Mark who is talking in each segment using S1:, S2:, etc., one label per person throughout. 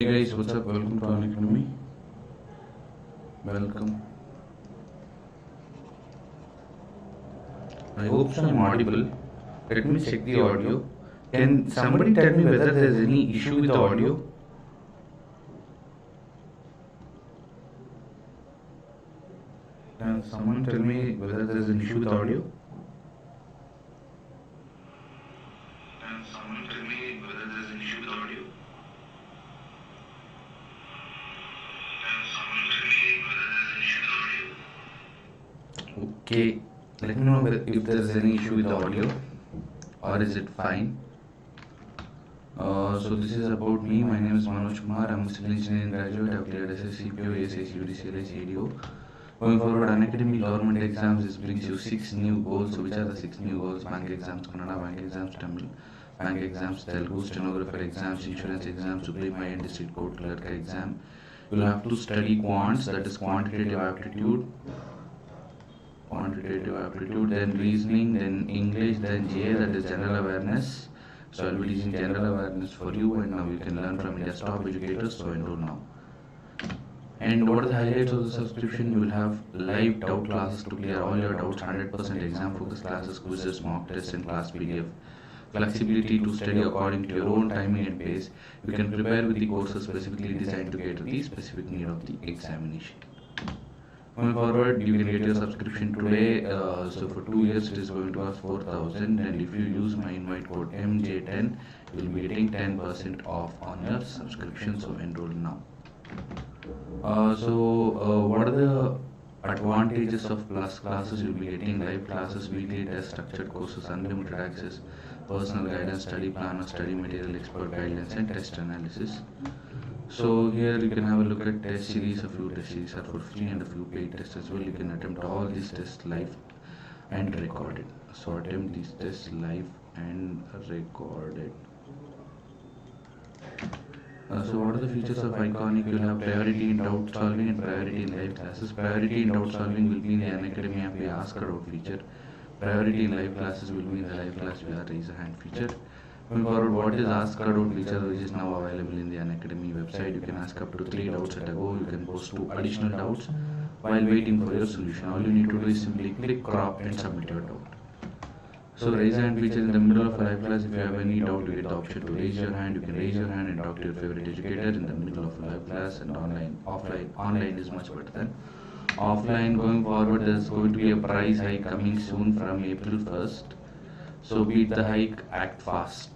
S1: guys, what's up? Welcome to Unacademy. Welcome. I hope so I'm audible. Let me check the audio. Can somebody tell me whether there's any issue with the audio? Can someone tell me whether there's an issue with the audio? Can someone tell me whether there's an issue with the audio? Okay, let me know if there is any issue with the audio or is it fine. So this is about me. My name is Manoj Kumar. I'm a civil engineering graduate. I've cleared SSC ESIC UDC ADO. Going forward, Unacademy government exams brings you 6 new goals. So which are the 6 new goals? Bank exams, Kannada, bank exams, Tamil, bank exams, Telugu, stenographer exams, insurance exams, Supreme High and District Court clerk exam. You'll have to study quants, that is quantitative aptitude, then reasoning, then English, then GA, that is general awareness. So I'll be teaching general awareness for you, and now you can learn from India's top educators, so enroll now. And what are the highlights of the subscription? You will have live doubt classes to clear all your doubts, 100% exam focused classes, quizzes, mock tests and class PDF. Flexibility to study according to your own timing and pace. You can prepare with the courses specifically designed to cater the specific need of the examination. Going forward, you can get your subscription today. So for 2 years it is going to cost 4,000, and if you use my invite code MJ10, you will be getting 10% off on your subscription. So enroll now. What are the advantages of plus classes? You'll be getting live classes, weekly tests, structured courses, unlimited access, personal guidance, study planner, study material, expert guidelines, and test analysis. So here you can have a look at test series. A few test series are for free and a few paid tests as well. You can attempt all these tests live and recorded. So attempt these tests live and recorded. So what are the features of Iconic? You'll have priority in doubt solving and priority in live classes. Priority in doubt solving will be in the Unacademy app via Ask a Doubt feature. Priority in live classes will be in the live class via Raise a Hand feature. Going forward, what is Ask a Doubt feature, which is now available in the Unacademy website? You can ask up to 3 doubts at a go. You can post 2 additional doubts while waiting for your solution. All you need to do is simply click, crop and submit your doubt. So raise a hand feature in the middle of a live class. If you have any doubt, you get the option to raise your hand. You can raise your hand and talk to your favorite educator in the middle of a live class. And online is much better than offline. Going forward, there's going to be a price hike coming soon from April 1st. So beat the hike, act fast.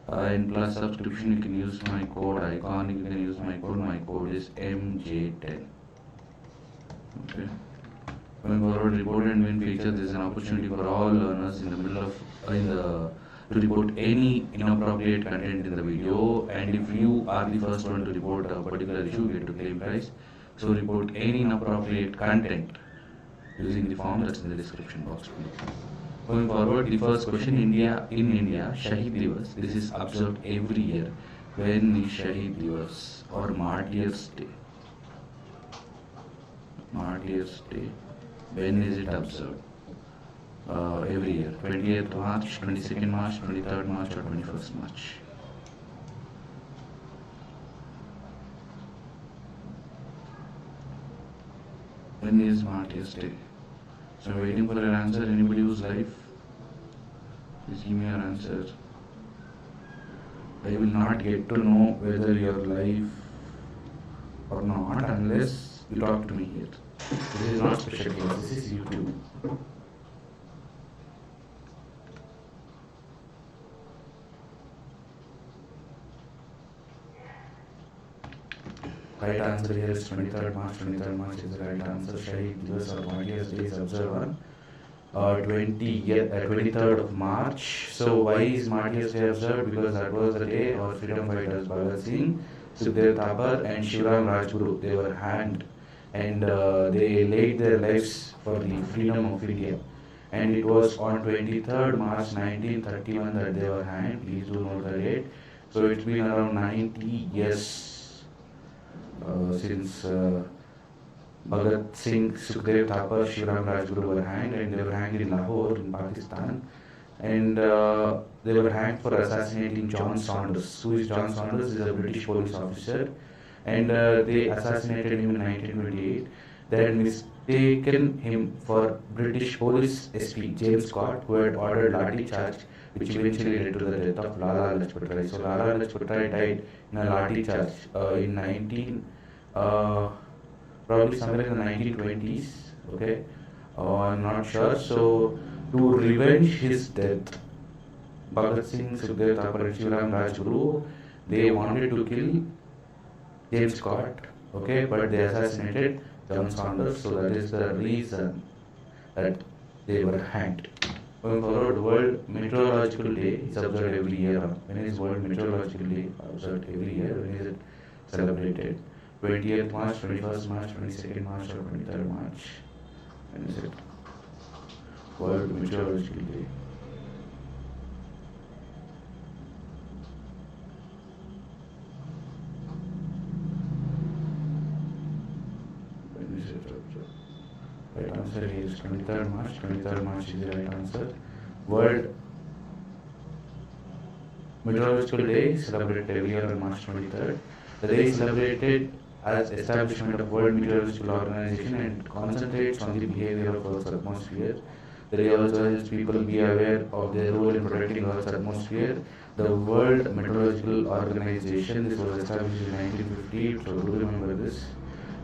S1: In plus subscription, you can use my code Iconic. You can use my code. My code is MJ10. Okay. Going forward, report and win feature. There is an opportunity for all learners in the middle of to report any inappropriate content in the video, and if you are the first one to report a particular issue, you get to claim prize. So report any inappropriate content using the form that's in the description box below. Going forward, the first question: in India, Shahid Divas. This is observed every year. When is Shahid Divas or Martyrs Day? Martyrs Day. When is it observed? Every year. 20th March, 22nd March, 23rd March or 21st March. When is Martyrs Day? So I'm waiting for your answer. Anybody who's live, please give me your answer. I will not get to know whether you're live or not unless you talk to me here. This is not special class, this is YouTube. Right answer here is 23rd March. 23rd March is the right answer. Shahid Divas or Martyrs Day is observed on 23rd of March. So why is Martyrs Day observed? Because that was the day our freedom fighters Bhagat Singh, Sukhdev Thapar and Shivram Rajguru, they were hanged, and they laid their lives for the freedom of India. And it was on 23rd March 1931 that they were hanged. Please do note the date. So it's been around 90 years since Bhagat Singh, Sukhdev Thapar, Shivram Rajguru were hanged, and they were hanged in Lahore in Pakistan. and they were hanged for assassinating John Saunders. Who is John Saunders? Is a British police officer, and they assassinated him in 1928. They had mistaken him for British police SP James Scott, who had ordered lathi charge, which eventually led to the death of Lala Lajpat Rai. So Lala Lajpat Rai died in a lathi charge in probably somewhere in the 1920s. Okay, I'm not sure. So to revenge his death, Bhagat Singh, Sukhdev Thapar, Shivaram Rajguru, they wanted to kill James Scott, okay, but they assassinated John Saunders, so that is the reason that they were hanged. Going forward, World Meteorological Day is observed every year. When is World Meteorological Day observed every year? When is it celebrated? 20th March, 21st March, 22nd March, or 23rd March? When is it? World Meteorological Day. When is it? Right answer is 23rd March. 23rd March is the right answer. World Meteorological Day is celebrated every year on March 23rd. The day is celebrated as establishment of World Meteorological Organization and concentrates on the behavior of Earth's atmosphere. The day also helps people be aware of their role in protecting Earth's atmosphere. The World Meteorological Organization, this was established in 1950, so do remember this.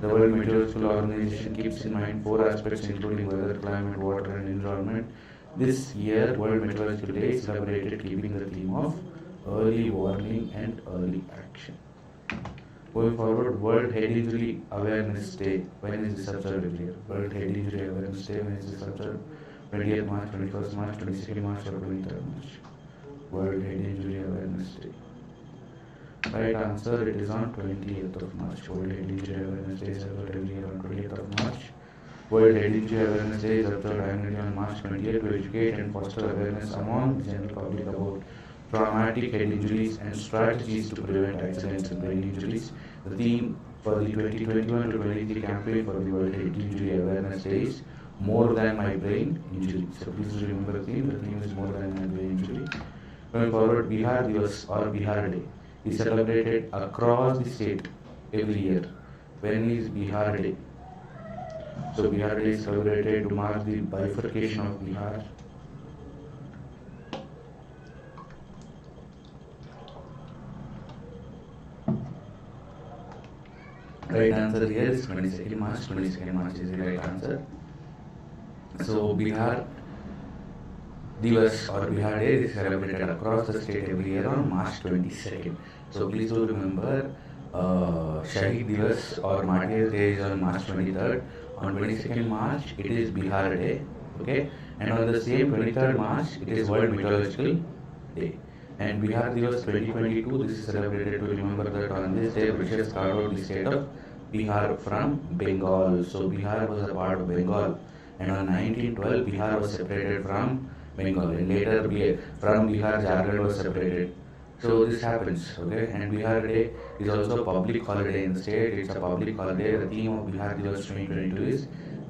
S1: The World Meteorological Organization keeps in mind 4 aspects including weather, climate, water and environment. This year, World Meteorological Day is celebrated keeping the theme of early warning and early action. Going forward, World Head Injury Awareness Day. When is this observed every year? World Head Injury Awareness Day. When is this observed? 20th March, 21st March, 22nd March, or 23rd March? World Head Injury Awareness Day. Right answer, it is on 20th of March. World Head Injury Awareness Day is observed every year on 20th of March. World Head Injury Awareness Day is observed annually on March 20th to educate and foster awareness among the general public about traumatic head injuries and strategies to prevent accidents and brain injuries. The theme for the 2021 to 23 campaign for the World Head Injury Awareness Day is More Than My Brain Injury. So please remember the theme. The theme is More Than My Brain Injury. Going forward, Bihar Divas or Bihar Day is celebrated across the state every year. When is Bihar Day? So Bihar Day is celebrated to mark the bifurcation of Bihar. Right answer here is 22nd March. 22nd March is the right answer. So Bihar Divas or Bihar Day is celebrated across the state every year on March 22nd. So please do remember Shahid Divas or Martyrs Day is on March 23rd. On 22nd March it is Bihar Day. Okay, and on the same 23rd March it is World Meteorological Day. And Bihar Divas 2022, this is celebrated to remember that on this day British carved out the state of Bihar from Bengal. So Bihar was a part of Bengal, and on 1912 Bihar was separated from Bengal, and later from Bihar Jharkhand was separated. So this happens, okay. And Bihar Day is also a public holiday in the state. It's a public holiday. The theme of Bihar Divas 2022 is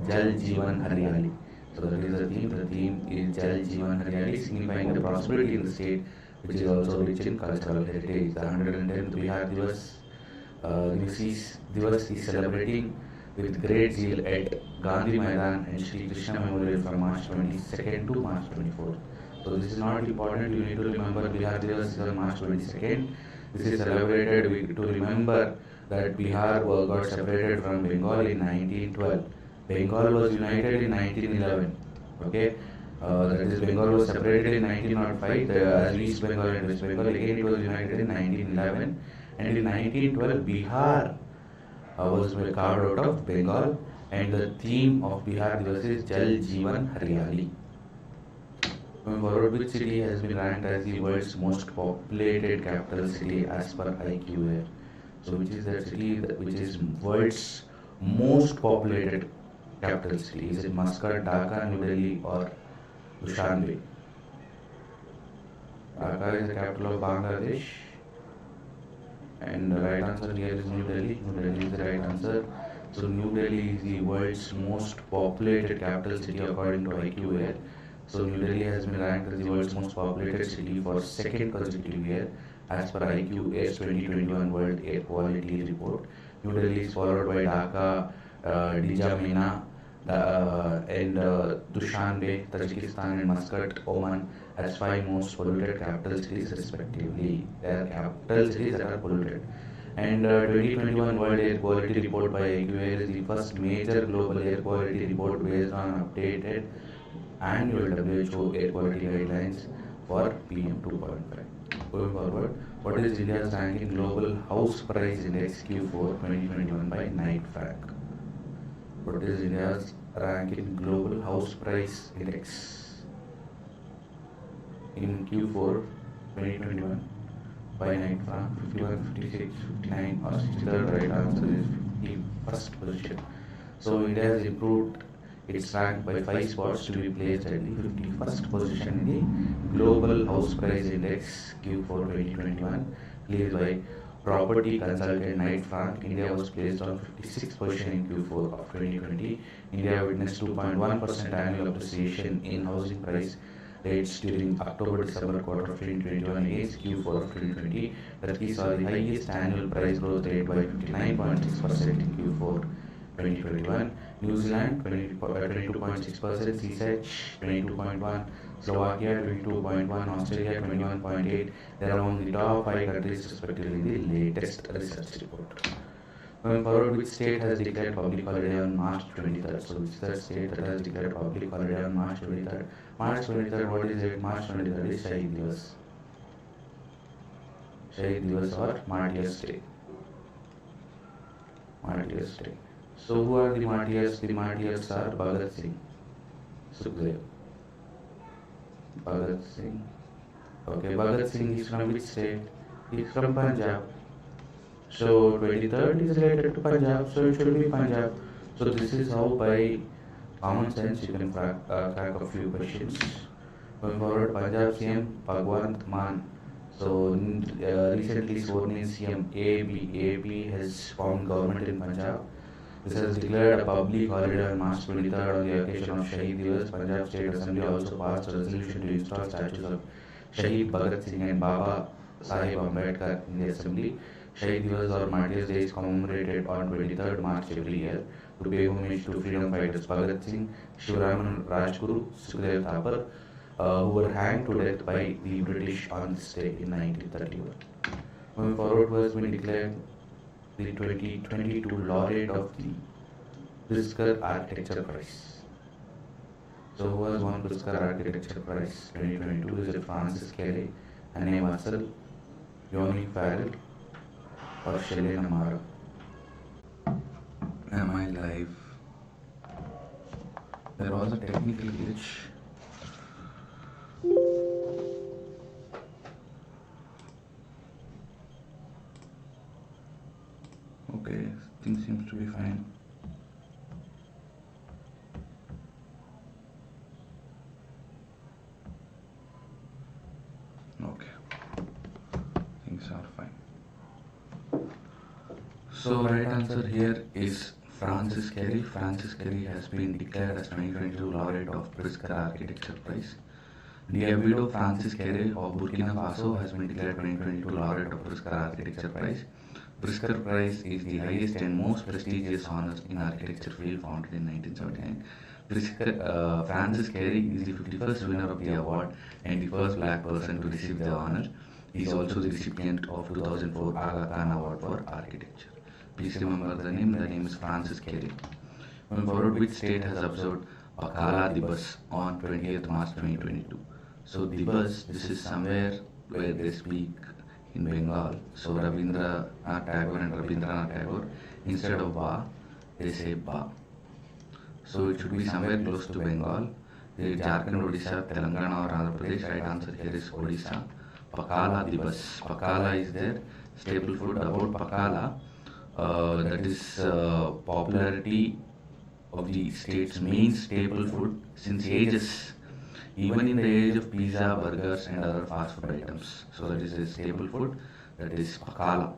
S1: Jal Jeevan Haryali. So that is the theme. The theme is Jal Jeevan Haryali, signifying the prosperity in the state, which is also rich in cultural heritage. The 110th Bihar Divas is celebrating with great zeal at Gandhi Maidan and Shri Krishna Memorial from March 22nd to March 24th. So this is not important. You need to remember Bihar Divas is on March 22nd. This is celebrated to remember that Bihar got separated from Bengal in 1912. Bengal was united in 1911. Okay. That is, Bengal was separated in 1905 as East Bengal and West Bengal. Again, it was united in 1911, and in 1912, Bihar was carved out of Bengal, and the theme of Bihar Divas is Jal Jeevan Haryali. Going forward, which city has been ranked as the world's most populated capital city as per IQAir? So, which is that city which is world's most populated capital city? Is it Muscat, Dhaka, New Delhi, or Dushanbe? Dhaka is the capital of Bangladesh, and the right answer here is New Delhi. New Delhi is the right answer. So New Delhi is the world's most populated capital city according to IQAir. So New Delhi has been ranked as the world's most populated city for second consecutive year as per IQA's 2021 World Air Quality Report. New Delhi is followed by Dhaka, Djamena, and Dushanbe, Tajikistan, and Muscat, Oman as five most polluted capital cities respectively. They are capital cities that are polluted. And 2021 World Air Quality Report by AQA is the first major global air quality report based on updated annual WHO air quality guidelines for PM 2.5. Going forward, what is India's rank in Global House Price Index Q4 2021 by NITFAC? What is India's rank in Global House Price Index in Q4 2021 by NITFAC? 51, 56, 59 or 63rd? Right answer is 51st position. So India has improved its rank by 5 spots to be placed at the 51st position in the Global House Price Index Q4 2021, placed by property consultant Knight Frank. India was placed on 56th position in Q4 of 2020. India witnessed 2.1% annual appreciation in housing price rates during October-December quarter of 2021 against Q4 of 2020. Turkey saw the highest annual price growth rate by 59.6% in Q4 2021. New Zealand 22.6%, CSH 22.1%, Slovakia 22.1%, Australia 21.8%. They are among the top 5 countries respectively in the latest research report. Going forward, which state has declared public holiday on March 23rd? So which is the state that has declared public holiday on March 23rd? March 23rd, what is it? March 23rd is Shahid Divas. Shahid Divas or Martyrs Day. Martyrs Day. So who are the martyrs? The martyrs are Bhagat Singh, Sukhdev. Bhagat Singh. Okay, Bhagat Singh is from which state? He is from Punjab. So 23rd is related to Punjab, so it should be Punjab. So this is how by common sense you can crack a few questions. Going forward, Punjab CM Bhagwant Mann. So recently sworn in CM AB has formed government in Punjab. This has declared a public holiday on March 23rd on the occasion of Shahid Divas. Punjab State Assembly also passed a resolution to install statues of Shahid Bhagat Singh and Baba Sahib Ambedkar in the Assembly. Shahid Divas or Martyrs Day is commemorated on 23rd March every year to pay homage to freedom fighters Bhagat Singh, Shivraman Rajguru, Sukhdev Thapar, who were hanged to death by the British on this day in 1931. Moving forward, who has been declared the 2022 laureate of the Pritzker Architecture Prize. So who has won Pritzker Architecture Prize 2022? Is it Francis Kelly, Anne Marcel, Yoni Farrell or Shelley Namara? Am I live? There was a technical glitch. Okay, things seems to be fine. Okay, things are fine. So right answer here is Francis Kerry. Francis Kerry has been declared as 2022 laureate of Pritzker Architecture Prize. Diabido Francis Kerry of Burkina Faso has been declared 2022 laureate of Pritzker Architecture Prize. Pritzker Prize is the highest and most prestigious honor in architecture field founded in 1979. Francis Kerry is the 51st winner of the award and the first black person to receive the honor. He is also the recipient of 2004 Aga Khan Award for Architecture. Please remember the name is Francis Kerry. Going forward, which state has observed Pakala Divas on 20th March 2022? So Divas, this is somewhere where they speak in Bengal. So Rabindranath Tagore and Rabindranath Tagore, instead of Ba, they say Ba. So it should be somewhere close to Bengal. The Jharkhand, Odisha, Telangana or Andhra Pradesh. Right answer here is Odisha. Pakala Divas. Pakala is their staple food. About Pakala, that is popularity of the state's main staple food since ages, even in the age of pizza, burgers and other fast food items. So that is a staple food, that is Pakala.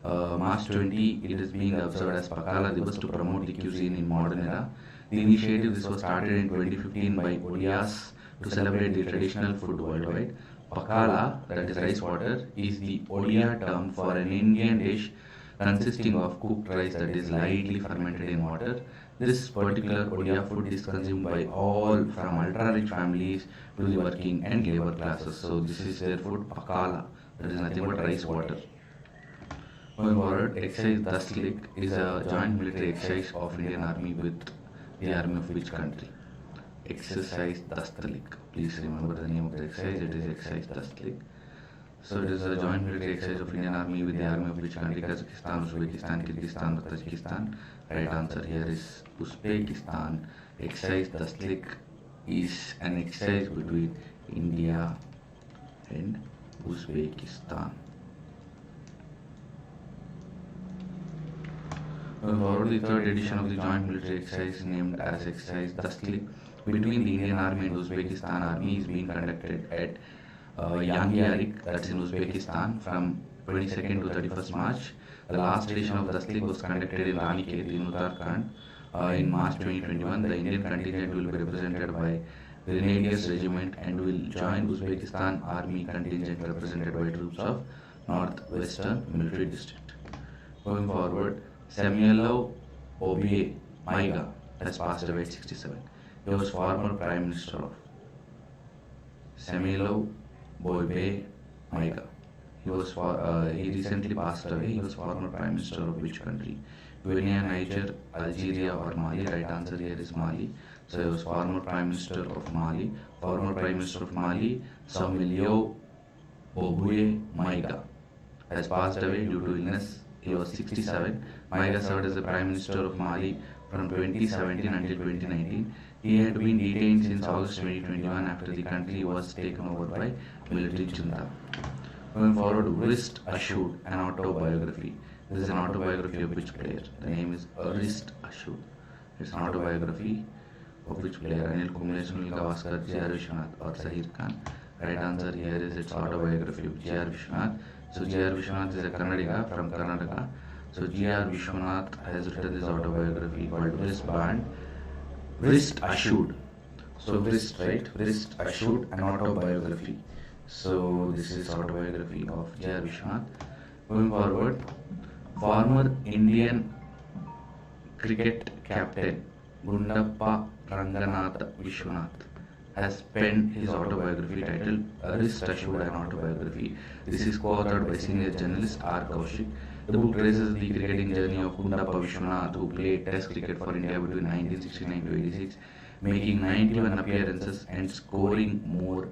S1: March 20, it is being observed as Pakala Divas to promote the cuisine in modern era. The initiative, this was started in 2015 by Odia's to celebrate the traditional food worldwide. Pakala, that is rice water, is the Odia term for an Indian dish consisting of cooked rice that is lightly fermented in water. This particular Odia food is consumed by all from ultra-rich families to the working and labor classes. So this is their food, Pakala, that is nothing but rice water. Moving forward, exercise Daslik is a joint military exercise of Indian Army with the army of which country? Exercise Daslik. Please remember the name of the exercise. It is exercise Daslik. So it is a joint military exercise of Indian Army with the army of which country? Kazakhstan, Uzbekistan, Kyrgyzstan, or Tajikistan. Right answer here is Uzbekistan. Exercise Daslik is an exercise between India and Uzbekistan. Moving forward, the third edition of the joint military exercise named as exercise Daslik between the Indian Army and Uzbekistan Army is being conducted at Yangiarik, that's in Uzbekistan, from 22nd to 31st March. The last edition of Daslik was conducted in Ranikhet in Uttarakhand in March 2021. The Indian contingent will be represented by Grenadiers Regiment and will join Uzbekistan Army contingent represented by troops of Northwestern Military District. Going forward, Samuel Obiye Maiga has passed away at 67. He was former Prime Minister of Samuel Obiye Maiga. He recently passed away. He was former Prime Minister of which country? Guinea, Niger, Algeria, or Mali? Right answer here is Mali. So he was former Prime Minister of Mali. Former Prime Minister of Mali, Samuel Obiye Maiga, has passed away due to illness. He was 67. Maiga served as the Prime Minister of Mali from 2017 until 2019. He had been detained since August 2021 after the country was taken over by military junta. Going forward, Wrist Assured, an autobiography. This is an autobiography of which player? The name is Wrist Assured. It's an autobiography of which player? Anil Kumble, Sunil Gavaskar, J.R. Vishwanath, or Zahir Khan. Right answer here is its autobiography of J.R. Vishwanath. So J.R. Vishwanath is a Kannadiga from Karnataka. So J.R. Vishwanath has written this autobiography called Wrist Assured. So Wrist, right? Wrist Assured, an autobiography. So this is autobiography of J.R. Vishwanath. Moving forward, former Indian cricket captain Gundappa Ranganatha Vishwanath has penned his autobiography titled Wrist Assured, an autobiography. This is co-authored by senior journalist R. Kaushik. The book traces the cricketing journey of Gundappa Vishwanath, who played Test cricket for India between 1969 to 86, making 91 appearances and scoring more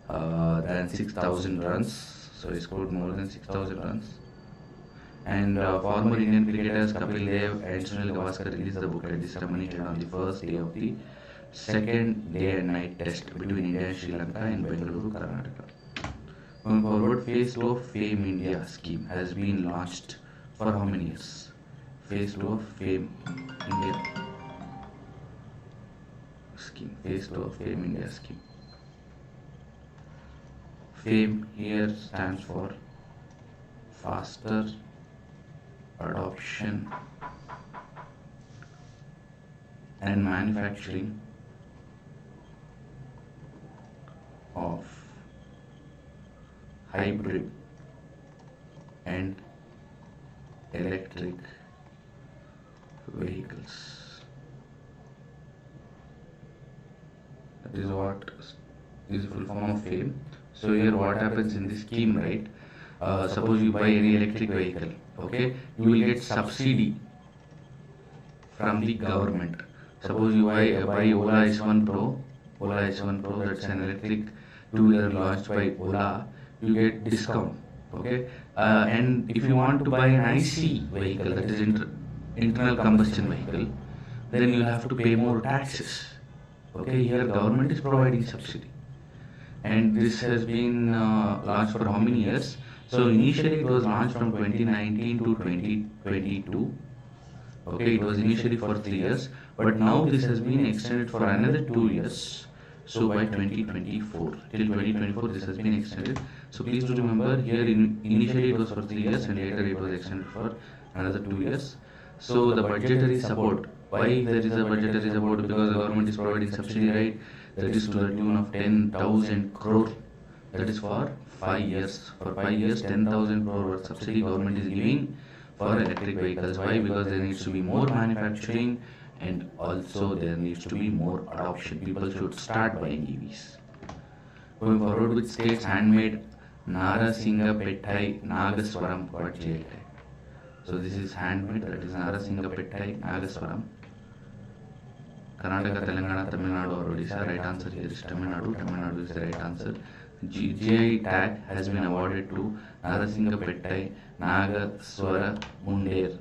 S1: than 6,000 runs. So he scored more than 6,000 runs. And former Indian cricketers Kapil Dev and Sunil Gavaskar released the book at the ceremony held on the first day of the second day and night test between India and Sri Lanka in Bangalore, Karnataka. Moving forward, Phase 2 of Fame India scheme has been launched for how many years? Phase 2 of Fame India scheme. Phase 2 of Fame India scheme. Fame here stands for faster adoption and manufacturing of hybrid and electric vehicles. That is what is the full form of Fame. So here what happens in this scheme, right? Suppose you buy any electric vehicle, okay, you will get subsidy from the government. Suppose you buy Ola S1 Pro, that's an electric two-wheeler launched by Ola, you get discount, okay. And if you want to buy an IC vehicle, that is internal combustion vehicle, then you have to pay more taxes, okay. Here government is providing subsidy. And this has been launched for how many years? So initially it was launched from 2019 to 2022. Okay, it was initially for 3 years, but now this has been extended for another 2 years. So by 2024, till 2024 this has been extended. So please do remember here initially it was for 3 years and later it was extended for another 2 years. So the budgetary support, why there is a budgetary support? Because the government is providing subsidy, right? that is to the tune of 10,000 crore. That is for 5 years. For 5 years, 10,000 crore worth subsidy government is giving for electric vehicles. Why? Because there needs to be more manufacturing and also there needs to be more adoption. People should start buying EVs. Going forward with states, handmade Narasingapettai Nagaswaram got jailed. So this is handmade, that is Narasingapettai Nagaswaram. Karnataka, Telangana, Tamil Nadu or Odisha. Right answer here is Tamil Nadu. Tamil Nadu is the right answer. GI tag has been awarded to Narasingapettai Nagaswara Mundir,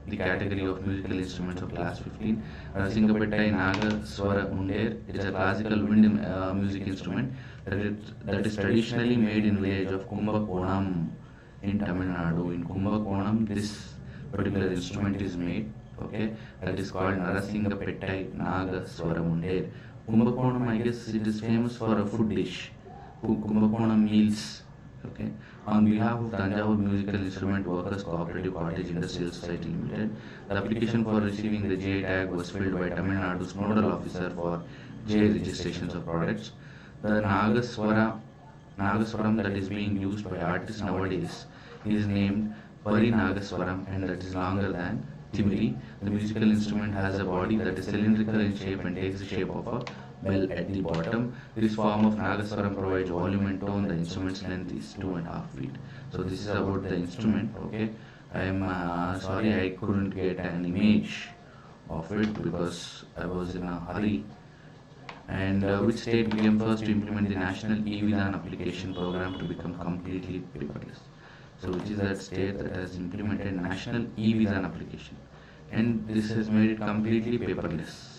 S1: the category of musical instruments of class 15. Narasingapettai Nagaswara Mundir, it is a classical wind music instrument that is traditionally made in village of Kumbakonam in Tamil Nadu. In Kumbakonam, this particular instrument is made. Okay, that is called Narasingapettai Nagaswara Mundir. Kumbakonam, I guess it is famous for a food dish. Kumbakonam meals. Okay. On behalf of Tanjavur Musical Instrument Workers Cooperative Cottage Industrial Society Limited, the application for receiving the GI tag was filled by Tamil Nadu's nodal officer for GI registrations of products. The Nagaswaram that is being used by artists nowadays is named Pari Nagaswaram, and that is longer than Timiri. The musical instrument has a body that is cylindrical in shape and takes the shape of a bell at the bottom. This form of Nagaswaram provides volume and tone. The instrument's length is 2.5 feet. So this is about the instrument. Okay, I am sorry I couldn't get an image of it because I was in a hurry. And which state became first to implement the National E-Vidhan application program to become completely paperless? So which is that state that has implemented National E-Vidhan application, and this has made it completely paperless.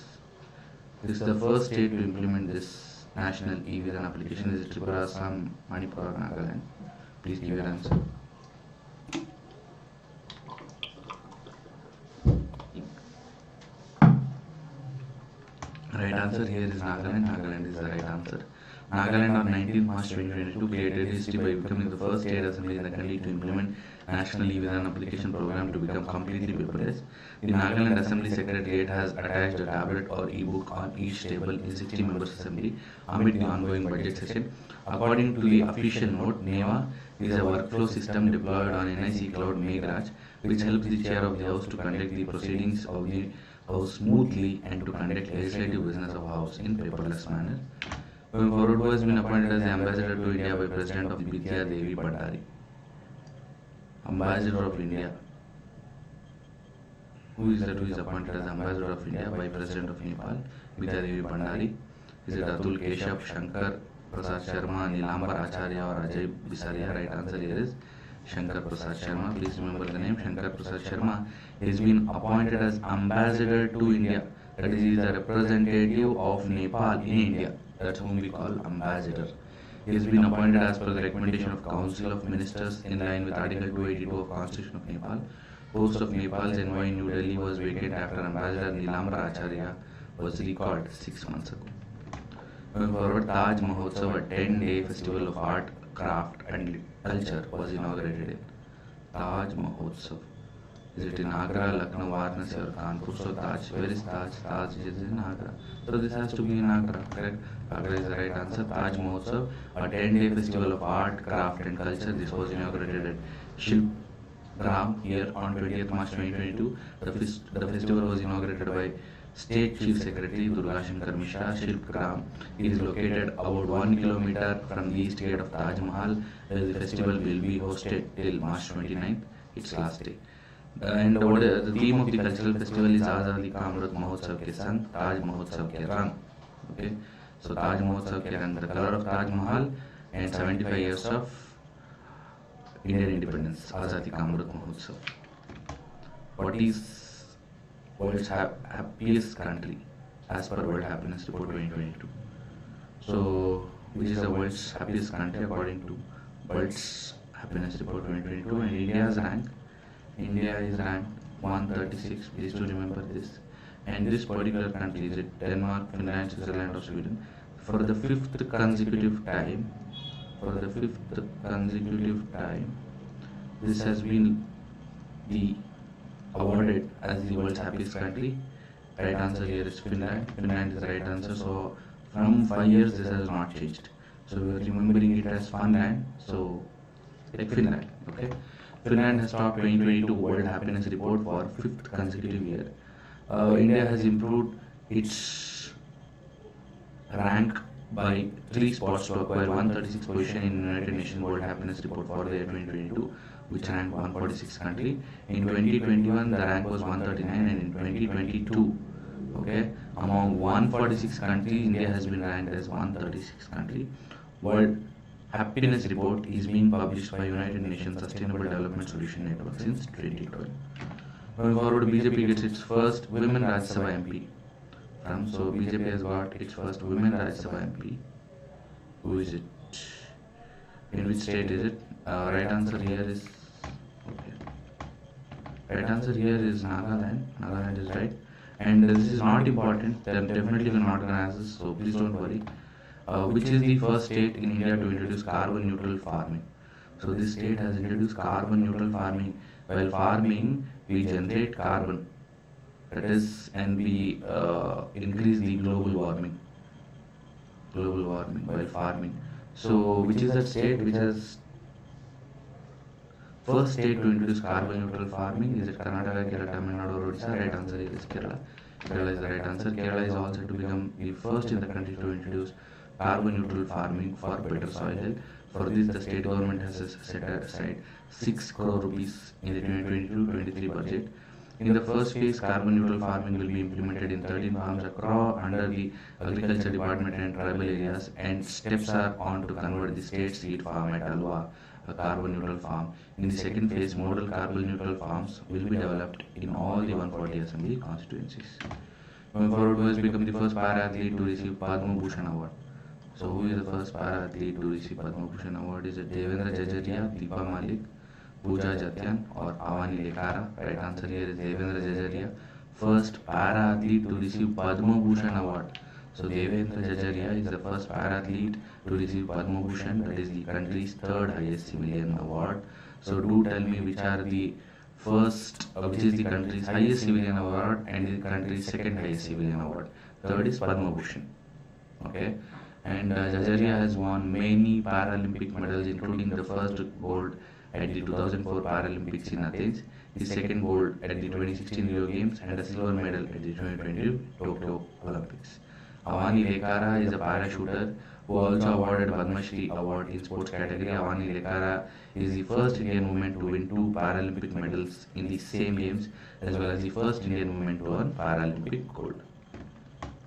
S1: This is the first state to implement this National E-Vidhan application. Is it Tripura, Assam, Manipur or Nagaland? Please give your answer. Right answer here is Nagaland. Nagaland is the right answer. Nagaland on 19th March 2022 created history by becoming the first state assembly in the country to implement National E-Vidhan application program to become completely paperless. The Nagaland Assembly Secretariat has attached a tablet or e-book on each table in 60 members assembly amid the ongoing budget session. According to the official note, NEVA is a workflow system deployed on NIC Cloud Meghraj, which helps the chair of the House to conduct the proceedings of the House smoothly and to conduct legislative business of House in paperless manner. Going forward, who has been appointed as the ambassador to India by President of Vidya Devi Bhandari? Ambassador of India. Who is that who is appointed as ambassador of India by President of Nepal? Vidya Devi Bhandari. Is it Atul Keshav, Shankar Prasad Sharma, Nilambar Acharya or Ajay Bisaria? Right answer here is Shankar Prasad Sharma. Please remember the name Shankar Prasad Sharma. He has been appointed as ambassador to India. That is, he is a representative of Nepal in India. That's whom we call ambassador. He has been appointed as per the recommendation of Council of Ministers in line with Article 282 of Constitution of Nepal. Post of Nepal's envoy in New Delhi was vacant after Ambassador Nilambar Acharya was recalled 6 months ago. Going forward, Taj Mahotsav, a 10-day festival of art, craft and culture, was inaugurated in Taj Mahotsav. Is it in Agra, Lucknow, Varanasi or Kanpur? So Taj, where is Taj? Taj is in Agra. So this has to be in Agra, correct? Agra is the right answer. Taj Mahotsav, a 10-day festival of art, craft and culture. This was inaugurated at Shilp Gram here on 20th March 2022. The festival was inaugurated by State Chief Secretary Durga Shankar Mishra. Shilp Gram is located about 1 kilometer from the east gate of Taj Mahal, where the festival will be hosted till March 29th, its last day. And the theme of the cultural festival is Azadi Ka Amrit Mahotsav ke Sang, Taj Mahotsav ke Rang. Okay, so Taj Mahotsav ke Rang, the color of Taj Mahal, and 75 years of Indian independence, Azadi Ka Amrit Mahotsav. What is world's happiest country as per World Happiness Report 2022? So, which is the world's happiest country according to World's Happiness Report 2022? And India is ranked 136. Please do remember this. And this particular country, is it Denmark, Finland, Switzerland or Sweden? For the fifth consecutive time, this has been awarded as the world's happiest country. Right answer here is Finland. Finland is the right answer. So From 5 years this has not changed. So we are remembering it as Funland. So like Finland, okay. Finland has topped 2022 World Happiness Report for 5th consecutive year. India has improved its rank by 3 spots to acquire 136th position in United Nations World Happiness Report for the year 2022, which ranked 146 country. In 2021, the rank was 139, and in 2022, okay, among 146 countries, India has been ranked as 136 country. World Happiness Report is being published by United Nations Sustainable Development Solution Network since 2012. Going forward, BJP gets its first women Rajya Sabha MP. So BJP has got its first women Rajya Sabha MP. Who is it? In which state is it? Right answer here is okay. Right answer here is Nagaland. Nagaland is right. And this is not important. They definitely will not gonna answer. So please don't worry. Which is the first state in India to introduce carbon neutral farming? So this state has introduced carbon neutral farming. While farming, we generate carbon. That is, and we increase the global warming while farming. So which is that state which has first state to introduce carbon neutral farming? Is it Kannada, Kerala, Tamil Nadu, or Odisha? Right answer is Kerala. Kerala is the right answer. Kerala is also to become the first in the country to introduce carbon neutral farming for better soil health. For this, the state government has set aside 6 crore rupees in the 2022-23 budget. In the first phase, carbon neutral farming will be implemented in 13 farms across under the Agriculture Department and tribal areas, and steps are on to convert the state seed farm at Alwa a carbon neutral farm. In the second phase, model carbon neutral farms will be developed in all the 140 assembly constituencies. Going forward, who has become the first para-athlete to receive Padma Bhushan Award? So who is the first para-athlete to receive Padma Bhushan Award? Is it Devendra Jajaria, Deepa Malik, Pooja Jatyan, or Avani Lekara? Right answer here is Devendra Jajaria, first para-athlete to receive Padma Bhushan Award. So Devendra Jajaria is the first para-athlete to receive Padma Bhushan, that is the country's third highest civilian award. So do tell me which are the first, which is the country's highest civilian award and the country's second highest civilian award. Third is Padma Bhushan. Okay. And Jajaria has won many Paralympic medals, including the first gold at the 2004 Paralympics in Athens, the second gold at the 2016 Rio Games, and a silver medal at the 2020 Tokyo Olympics. Avani Lekara is a parachuter who also awarded Padma Shri Award in sports category. Avani Lekara is the first Indian woman to win 2 Paralympic medals in the same games, as well as the first Indian woman to earn Paralympic gold.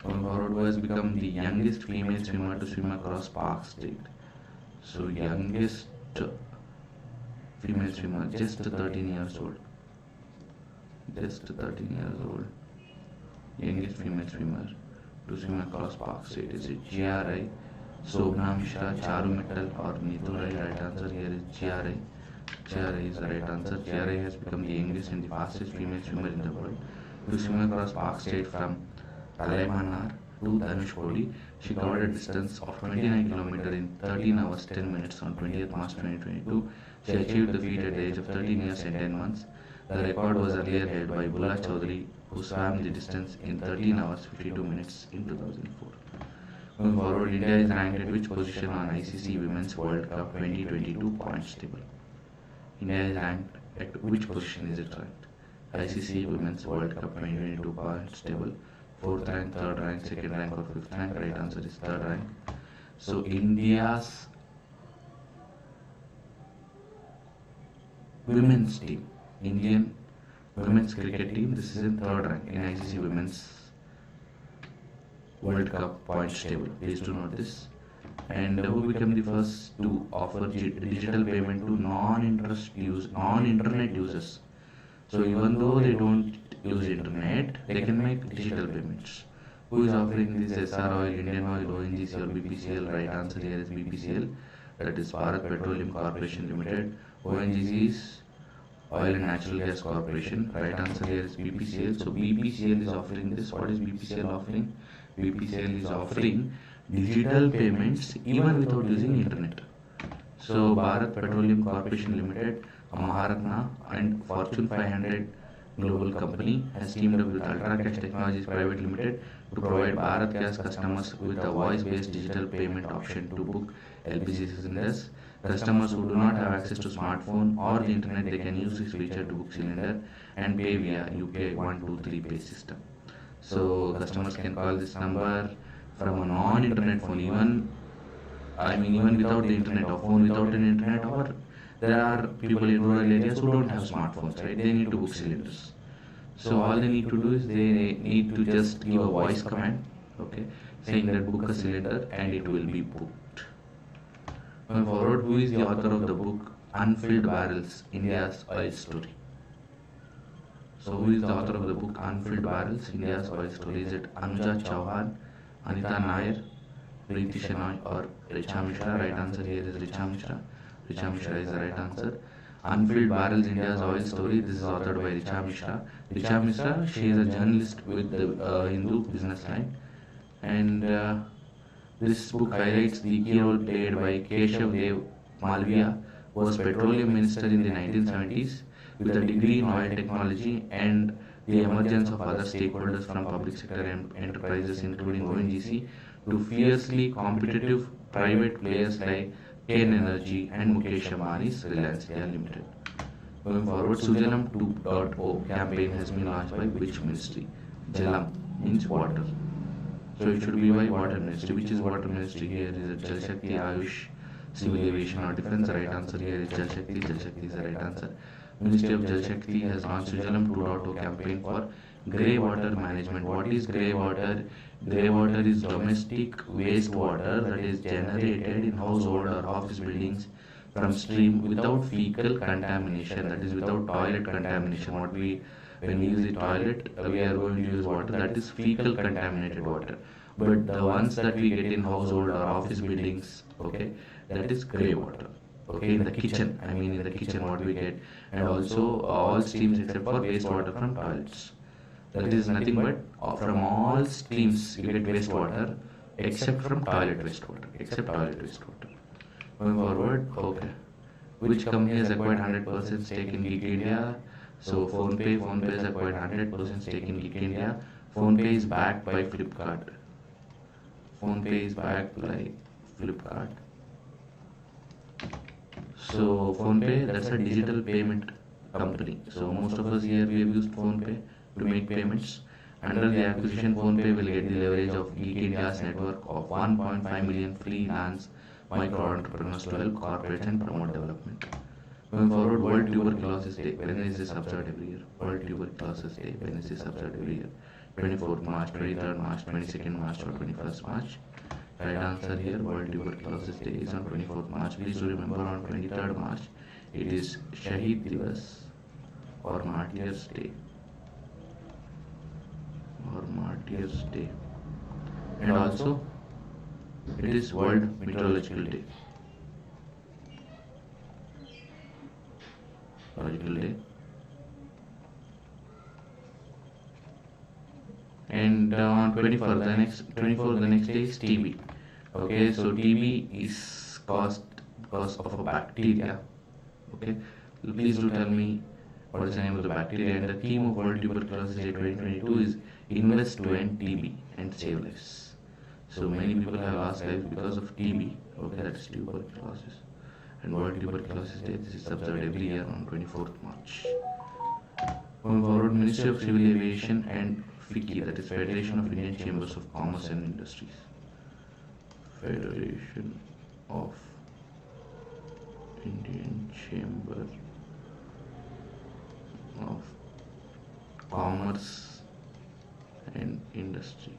S1: Going forward, who has become the youngest female swimmer to swim across Park State? So youngest female swimmer, just 13 years old. Just 13 years old. Youngest female swimmer to swim across Park State. Is it GRI, Sobna Mishra, Charu Mittal, or Neetu Rai? Right answer here is GRI. GRI is the right answer. GRI has become the youngest and the fastest female swimmer in the world to swim across Park State from Kalaimanar to Dhanushkodi. She covered a distance of 29 km in 13 hours 10 minutes on 20th March 2022. She achieved the feat at the age of 13 years and 10 months. The record was earlier held by Bulla Chaudhary, who swam the distance in 13 hours 52 minutes in 2004. Going forward, India is ranked at which position on ICC Women's World Cup 2022 points table? India is ranked at which position is it ranked? ICC Women's World Cup 2022 points table. 4th rank, 3rd rank, 2nd rank, or 5th rank? Right answer is 3rd rank. So India's women's team, Indian women's cricket team, this is in 3rd rank in ICC Women's World Cup points table. Please do note this. And who became the first to offer digital payment to non-internet users? So even though they don't use internet, they can make digital payments. Who is offering this? SR Oil, Indian Oil, ONGC, or BPCL? Right answer here is BPCL, that is Bharat Petroleum Corporation Limited. ONGC is Oil and Natural Gas Corporation. Right answer here is BPCL. So BPCL is offering this. What is BPCL offering? BPCL is offering digital payments even without using internet. So Bharat Petroleum Corporation Limited, Maharatna, and Fortune 500 global company, has teamed up with UltraCash Technologies Private Limited to provide Bharat Gas customers with a voice-based digital payment option to book LPG cylinders. Customers who do not have access to smartphone or the internet, they can use this feature to book cylinder and pay via UPI 123 pay system. So customers can call this number from a non-internet phone, even without the internet or phone without an internet, or there are people in rural areas who don't have smartphones, right? They need to book cylinders. So all they need to do is they need to just give a voice command, okay, saying that book a cylinder and it will be booked. Going forward, who is the author of the book Unfilled Barrels, India's Oil Story? So who is the author of the book Unfilled Barrels, India's Oil Story? Is it Anuja Chauhan, Anita Nair, Preeti Shenoy, or Richa Mishra? Right answer here is Richa Mishra. Richa Mishra is the right answer. Unfilled Barrels, India's Oil Story. This is authored by Richa Mishra. Richa Mishra, she is a journalist with the Hindu Business Line, and this book highlights the key role played by Keshav Dev Malviya, who was petroleum minister in the 1970s with a degree in oil technology, and the emergence of other stakeholders from public sector enterprises including ONGC to fiercely competitive private players like Ken Energy and Mukesh Ambani's Reliance India Limited. Going forward, Sujalam 2.0 campaign has been launched by which ministry? Jalam means water. So it should be by water ministry. Which is water ministry here? Is it Jal Shakti, Ayush, Civil Aviation or Defense? The right answer here is Jal Shakti. Jal Shakti is the right answer. Ministry of Jal Shakti has launched Sujalam 2.0 campaign for grey water management. What is grey water? Grey water is domestic wastewater that is generated in household or office buildings from stream without fecal contamination, that is without toilet contamination. When we use the toilet, we are going to use water that is fecal contaminated water. But the ones that we get in household or office buildings, okay, that is grey water. Okay, in the kitchen, in the kitchen what we get, and also all streams except for wastewater from toilets. That is nothing but from all streams you get wastewater except from toilet wastewater. Going forward, okay. Which company has acquired 100% stake in Geek India? So PhonePe has acquired 100% stake in Geek India. PhonePe is backed by Flipkart. So PhonePe, that's a digital payment company. So most of us here we have used PhonePe to make payments. Under the acquisition, PhonePe will get the leverage of Geek India's network of 1.5 million freelance micro entrepreneurs to help corporates and promote development. Going forward, World Tuberculosis Day. When is this observed every year? World Tuberculosis Day. When is this observed every year? 24th March, 23rd March, 22nd March, or 21st March? Right answer here, World Tuberculosis Day is on 24th March. Please do remember on 23rd March, it is Shahid Divas or Martyrs Day. And also, it is World Meteorological Day. And on 24th, the next day is TB. Okay, so TB is caused because of a bacteria. Okay, please do tell me what is the name of the bacteria. And the theme of World Tuberculosis Day 2022 is Invest to End TB and Save Lives. So many people have lost lives because of TB. Okay, that is tuberculosis. And World Tuberculosis Day, this is observed every year on 24th March. Going forward, Ministry of Civil Aviation and FICCI, that is Federation of Indian Chambers of Commerce and Industries. Federation of Indian Chamber of Commerce and Industry.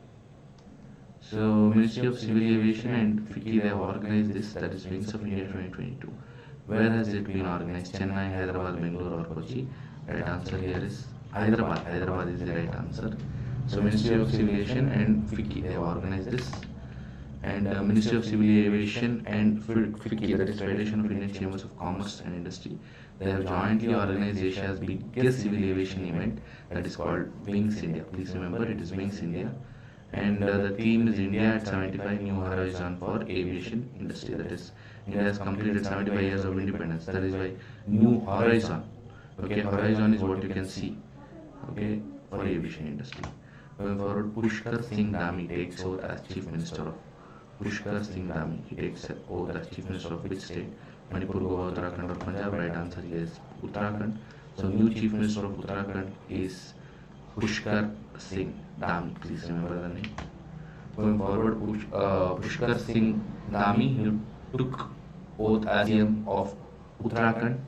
S1: So Ministry of Civil Aviation and FICCI, they have organized this, that is Wings of India 2022. Where has it been organized? Chennai, Hyderabad, Bangalore or Kochi? Right answer here is Hyderabad. Hyderabad is the right answer. So Ministry of Civil Aviation and FICCI, they have organized this. And Ministry of Civil Aviation and FICCI, that is Federation of Indian Chambers of Commerce and Industry, they have jointly organized Asia's biggest civil aviation event, that is called Wings India. Please remember, it is Wings India. And the theme is India at 75 New Horizon for Aviation Industry. That is, India has completed 75 years of independence. That is why New Horizon. Okay, horizon is what you can see. okay, for aviation industry. Going forward, Pushkar Singh Dhami takes over as Chief Minister of Pushkar Singh Dhami. He takes over as Chief Minister of which state? Manipur, Goa, Uttarakhand or Punjab? Right answer is Uttarakhand. So new Chief Minister of Uttarakhand is Pushkar Singh Dhami. Please remember the name. Going forward, Pushkar Singh Dhami, he took oath as CM of Uttarakhand.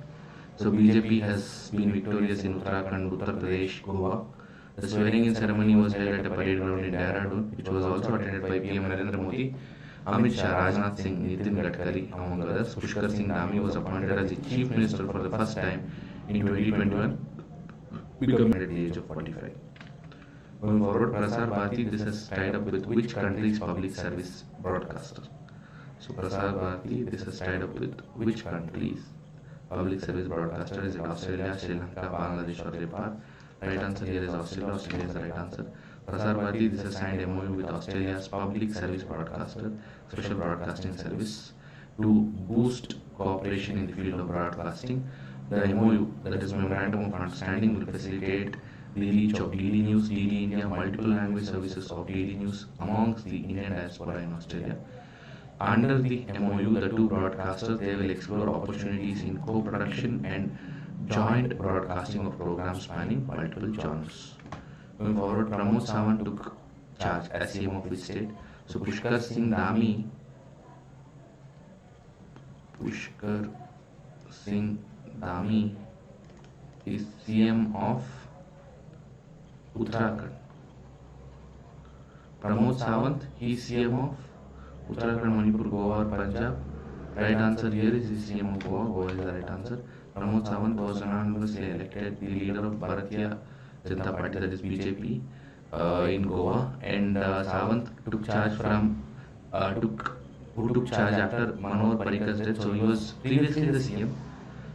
S1: So BJP has been victorious in Uttarakhand, Uttar Pradesh, Goa. The swearing-in ceremony was held at a parade ground in Dehradun, which was also attended by PM Narendra Modi, Amit Shah, Rajnath Singh, Nitin Gadkari, among others. Pushkar Singh Dhami was appointed as the Chief Minister for the first time in 2021, becoming at the age of 45. Going forward, Prasar Bharati, this is tied up with which country's public service broadcaster? So Prasar Bharati, this is tied up with which country's public service broadcaster? Is it Australia, Sri Lanka, Bangladesh or Nepal? Right answer here is Australia. Australia is the right answer. Prasar Bharati, this is signed MOU with Australia's public service broadcaster, special broadcasting service, to boost cooperation in the field of broadcasting. The MOU, that is Memorandum of Understanding, will facilitate the reach of DD News, DD India, multiple language services of DD News amongst the Indian diaspora in Australia. Under the MOU, the two broadcasters, they will explore opportunities in co-production and joint broadcasting of programs spanning multiple genres. Going forward, Pramod Sawant took charge as CM of which state? So Pushkar Singh Dhami is CM of Uttarakhand. Pramod Sawant, he is CM of Uttarakhand, Manipur, Goa or Punjab. Right answer here is CM of Goa. Goa is the right answer. Pramod Sawant was unanimously elected the leader of Bharatiya Janata Party, that is BJP, in Goa, and Sawant took charge after Manohar Parrikar's death. So he was previously the CM.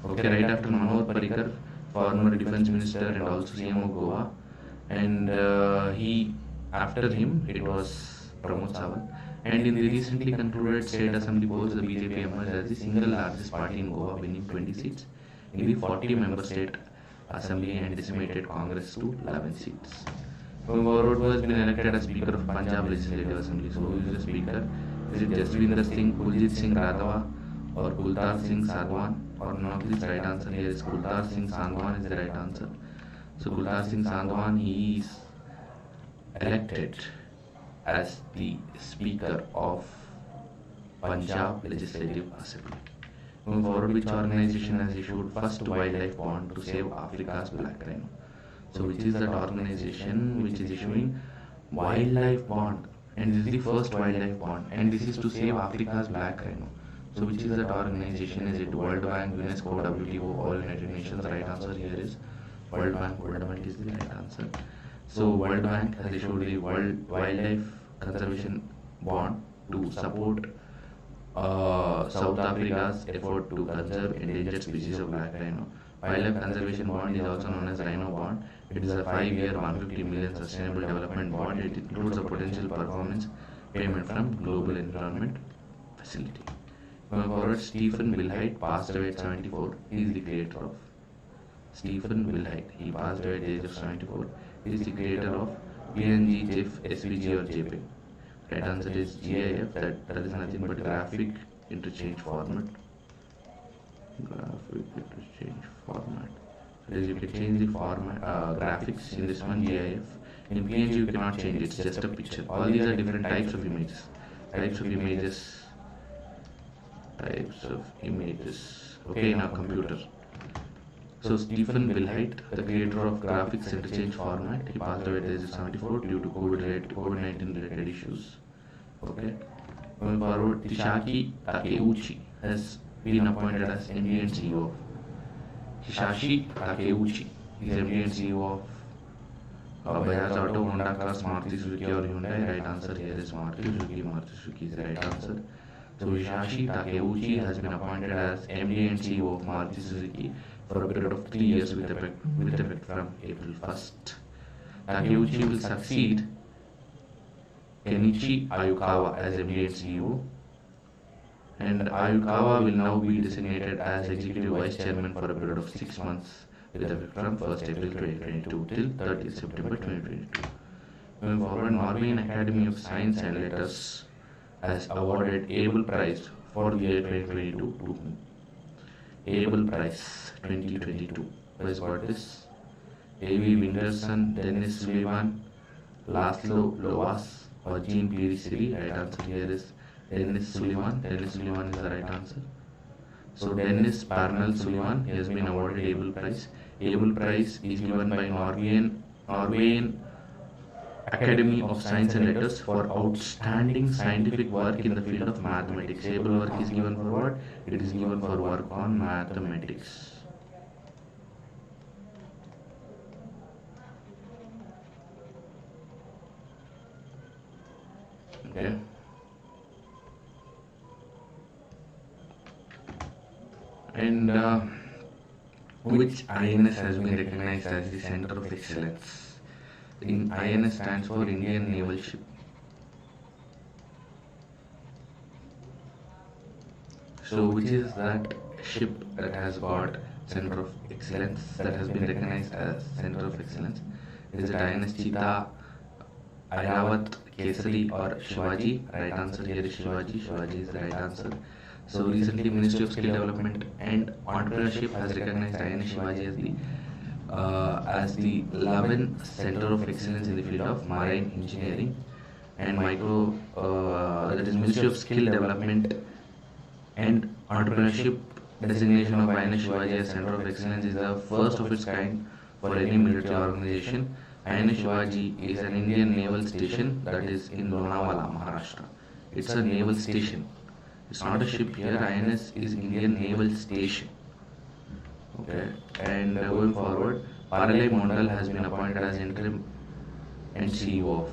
S1: Okay, right after Manohar Parrikar, former defense minister and also CM of Goa, and after him it was Pramod Sawant. And in the recently concluded state assembly polls, the BJP emerged as the single largest party in Goa, winning 20 seats in the 40-member state assembly and decimated Congress to 11 seats. Going forward, who has been elected as Speaker of Punjab Legislative Assembly? So who is the Speaker? Is it Jaswinder Singh, Kuljit Singh Randhawa or Gultar Singh Sangwan? Or none of these? Right answer here is Gultar Singh Sangwan is the right answer. So Gultar Singh Sangwan, he is elected as the Speaker of Punjab Legislative Assembly. Going forward, which organization has issued first wildlife bond to save Africa's black rhino? So which is that organization which is issuing wildlife bond, and this is the first wildlife bond, and this is to save Africa's black rhino? So which is that organization? Is it World Bank, UNESCO, WTO, all United Nations? Right answer here is World Bank. World Bank is the right answer. So World Bank has issued the World Wildlife Conservation Bond to support South Africa's effort to conserve endangered species of black rhino. Wildlife Conservation Bond is also known as Rhino Bond. It is a 5-year, 150 million sustainable development bond. It includes a potential performance payment from Global Environment Facility. Going forward, Stephen Wilhite passed away at 74. He is the creator of Stephen Wilhite. He passed away at the age of 74. He is the creator of PNG, GIF, SVG or JPEG. Right answer is GIF. That is nothing but graphic interchange format. Graphic interchange format. That is, you can change the format graphics in this one, GIF. In PNG you cannot change it. It's just a picture. All these are different types of images. Okay, in our computer. So Stephen Wilhite, the creator of graphics interchange format, he passed away at the age of 74 due to COVID-19 related issues. Okay. Going forward, Hishashi Takeuchi has been appointed as MD and CEO. Hishashi Takeuchi is MD and CEO of Bajaj Auto, Honda Cars, Maruti Suzuki or Hyundai. Right answer here is Maruti Suzuki. Maruti Suzuki is the right answer. So Hishashi Takeuchi has been appointed as MD and CEO of Maruti Suzuki for a period of 3 years with effect from April 1st. Takeuchi will succeed Kenichi Ayukawa as MD and CEO, and Ayukawa will now be designated as Executive Vice Chairman for a period of 6 months with effect from 1st April 2022 till 30th September 2022. Moving forward, Norwegian Academy of Science and Letters has awarded Able Prize for the year 2022 to whom? Able Prize 2022. Who has got this? A.V. Winterson, Dennis Sullivan, Laszlo Loas, or Jean Pirisiri. Right answer here is Dennis Sullivan. Dennis Sullivan is the right answer. So Dennis Parnell Sullivan, he has been awarded Able Prize. Able Prize is given by Norwegian Academy of Science and Letters for outstanding scientific work in the field of mathematics. Able work is given for what? It is given for work on mathematics. Okay. And which INS has been recognized as the Center of Excellence? INS stands for Indian Naval Ship. So which is that ship that has got Center of Excellence, that has been recognized as Center of Excellence? Is it INS Cheetah, Ayawat, Kesari, or Shivaji? Right answer here is Shivaji. Shivaji is the right answer. So recently, Ministry of Skill Development and Entrepreneurship has recognized INS Shivaji as the 11th Center of Excellence in the field of marine engineering and that is Ministry of Skill Development and Entrepreneurship designation of INS Shivaji as Center of Excellence is the first of its kind for any military organization. INS Shivaji is an Indian naval station that is in Lonavala, Maharashtra. It's a naval station. It's not a ship here. INS is Indian Naval Station. Okay. And going forward, Paralay Mondal has been appointed as interim and CEO of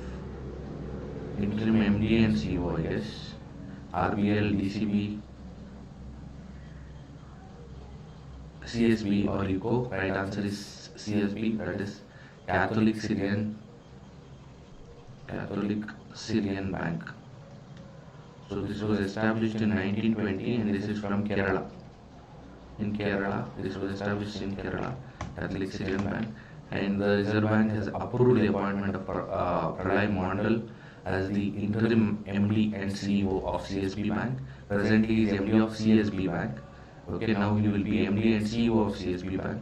S1: interim MD and CEO, I guess. RBL, DCB, CSB or UCO. Right answer is CSB. That is Catholic Syrian Bank. So this was established in 1920 and this is from Kerala. In Kerala, this was established in Kerala, Catholic Syrian Bank. And the Reserve Bank has approved the appointment of Pralay Mondal as the interim MD and CEO of CSB Bank. Presently he is MD of CSB Bank. Okay, now he will be MD and CEO of CSB Bank.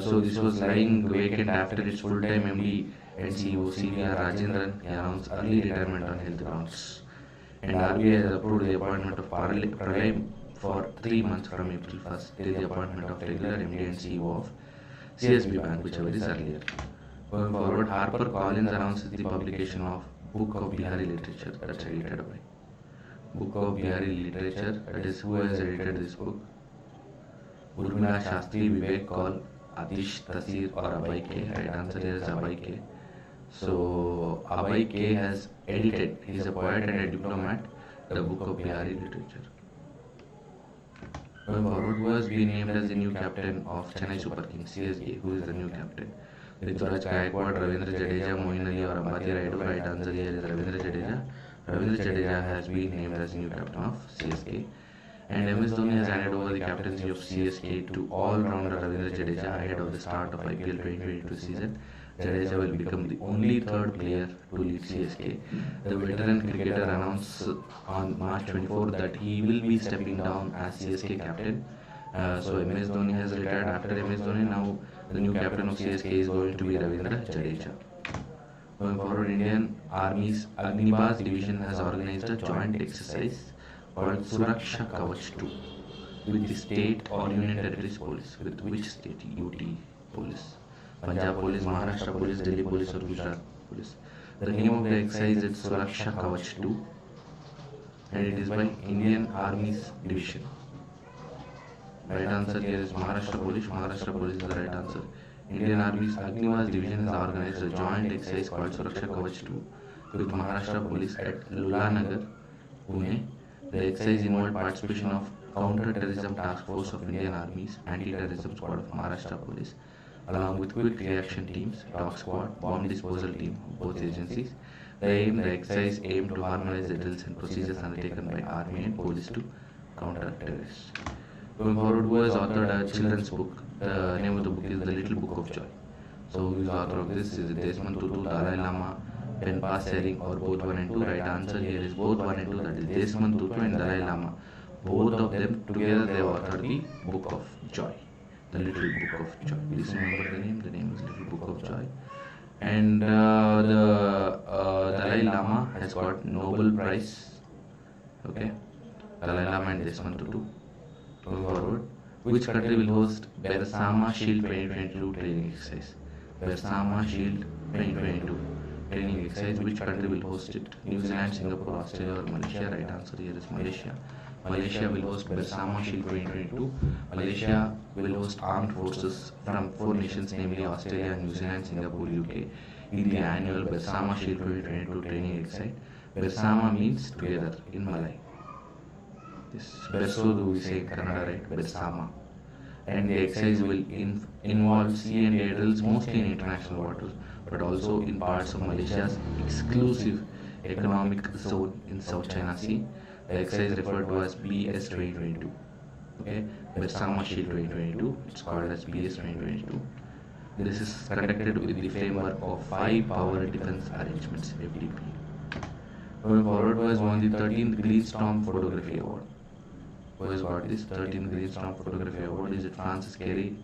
S1: So this was lying vacant after its full-time MD and CEO CVR Rajendran announced early retirement on health grounds. And RBI has approved the appointment of Pralay for 3 months from April 1st till the appointment of regular MD and CEO of CSB Bank, whichever is earlier. Going forward, Harper Collins announces the publication of Book of Bihari Literature, that's edited by Book of Bihari Literature, that is who has edited this book? Urmila Shastri, Vivek Kaul, Atish Tasir or Abhay K. Right answer here is Abhay K. So Abhay K has edited, he is a poet and a diplomat, the Book of Bihari Literature. Going forward, who has been named as the new captain of Chennai Super Kings, CSK? Who is the new captain? Rituraj Gaikwad, Ravindra Jadeja, Moeen Ali or Ambati Raidu. Right answer here is Ravindra Jadeja. Ravindra Jadeja has been named as the new captain of CSK. And MS Dhoni has handed over the captaincy of CSK to all-rounder Ravindra Jadeja ahead of the start of IPL 2022 season. Jadeja will become the only third player to lead CSK. The veteran cricketer announced on March 24 that he will be stepping down as CSK captain. So MS Dhoni has retired. After MS Dhoni, now the new captain of CSK is going to be Ravindra Jadeja. Going forward, Indian Army's Agnibaz division has organized a joint exercise called Suraksha Kavach 2 with the state or union territories police. With which state? UT police, Punjab police, Maharashtra police, Delhi police or Gujarat police. The name of the exercise is Suraksha Kavach 2 and it is by Indian Army's division. Right answer here is Maharashtra police. Maharashtra police is the right answer. Indian Army's Agnivas division has organized a joint exercise called Suraksha Kavach 2 with Maharashtra police at Lulanagar, Pune. The exercise involved participation of Counter-Terrorism Task Force of Indian Army's Anti-Terrorism Squad of Maharashtra Police, along with Quick Reaction Teams, Dog Squad, Bomb Disposal Team of both agencies. The exercise aimed to harmonize the drills and procedures undertaken by Army and Police to counter terrorists. Going forward, who has authored a children's book, The name of the book is The Little Book of Joy. So who is the author of this? Is it Desmond Tutu, Dalai Lama, Penpa Sering, or both 1 and 2? Right answer here is both 1 and 2. That is Desmond Tutu and Dalai Lama. Both of them together they authored the Book of Joy. The Little Book of Joy. Please remember the name. The name is Little Book of Joy. And the Dalai Lama has got Nobel Prize. Okay, Dalai Lama and Desmond Tutu. Going forward, which country will host Bersama Shield 2022 training exercise? Bersama Shield 2022 training exercise. Which country will host it? New Zealand, Singapore, Australia, or Malaysia? Right answer here is Malaysia. Malaysia will host Bersama Shield 2022. Malaysia will host armed forces from 4 nations, namely Australia, New Zealand, Singapore, UK, in the annual Bersama Shield 2022 training exercise. Bersama means together in Malay. This Berso we say in Kannada, right? Bersama. And the exercise will involve sea and air drills, mostly in international waters, but also in parts of Malaysia's exclusive economic zone in South China Sea. The exercise referred to as BS 2022. Okay, Bersama Shield 2022. It's called as BS 2022. This is conducted with the framework of 5 Power Defense Arrangements (FDP). Going forward, who has won the 13th Green Storm Photography Award? Who has got this 13th Green Storm Photography Award? Is it Francis Carey,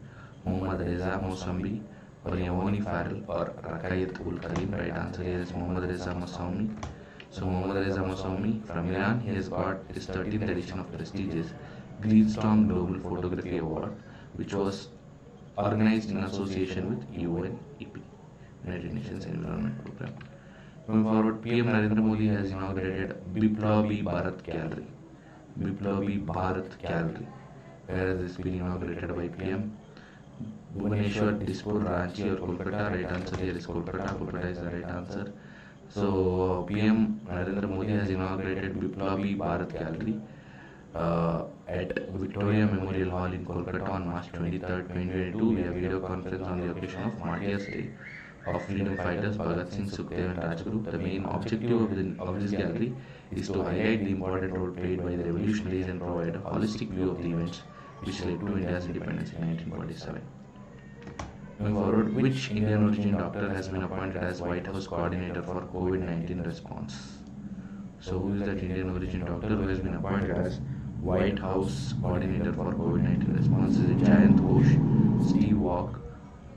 S1: Mohammad Reza Mossambi, or Yavoni Farrell, or Rakayat ul Karim? Right answer here is Mohammad Reza Mossambi. So Mohammad Reza Mossambi from Iran, he has got his 13th edition of prestigious Green Storm Global Photography Award, which was organized in association with UNEP, United Nations Environment Program. Going forward, PM Narendra Modi has inaugurated Biplabi Bharat Gallery. Biplabi Bharat Gallery. Where has this been inaugurated by PM? Bhubaneswar, Dispur, Ranchi, or Kolkata? Right answer here is Kolkata. Kolkata is the right answer. So PM Narendra Modi has inaugurated Biplabi Bharat Gallery at Victoria Memorial Hall in Kolkata on March 23rd, 2022 via video conference on the occasion of Martyrs' Day of freedom fighters Bhagat Singh, Sukhdev, and Rajguru. The main objective of this gallery is to highlight the important role played by the revolutionaries and provide a holistic view of the events which led to India's independence in 1947. Going forward, which Indian origin doctor has been appointed as White House coordinator for COVID-19 response? So who is that Indian origin doctor who has been appointed as White House coordinator for COVID-19 response? Is it Jayant Ghosh, Steve Walk,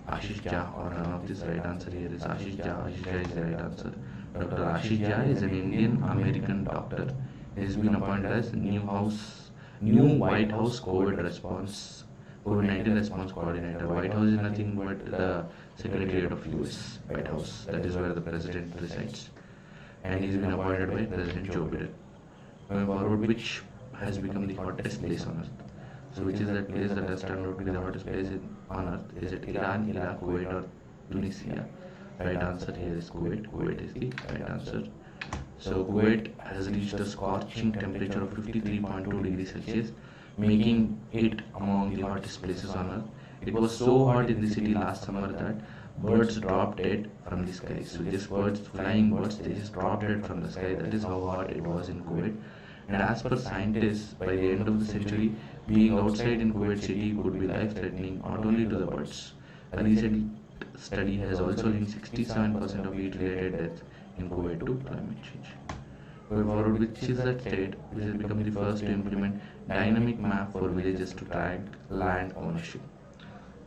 S1: Ashish Jha, or none of this? Right answer here is Ashish Jha. Ashish Jha is the right answer. Dr. Ashish Jha is an Indian American doctor. He has been appointed as new White House COVID-19 response coordinator. White House is nothing but the Secretariat of US White House. That is where the president resides. And he's been appointed by President Joe Biden. Going forward, which has become the hottest place on earth? So which is that place that has turned out to be the hottest place on earth? Is it Iran, Iraq, Kuwait, or Tunisia? Right answer here is Kuwait. Kuwait is the right answer. So Kuwait has reached a scorching temperature of 53.2 degrees Celsius, making it among the hottest places on earth. It was so hot in the city last summer that birds dropped dead from the sky. So these birds, flying birds, they just dropped dead from the sky. That is how hot it was in Kuwait. And as per scientists, by the end of the century, being outside in Kuwait city could be life-threatening not only to the birds. A recent study has also linked 67% of heat-related deaths in Kuwait to climate change. Going forward, which is that state which has become the first to implement dynamic map for villages to track land ownership?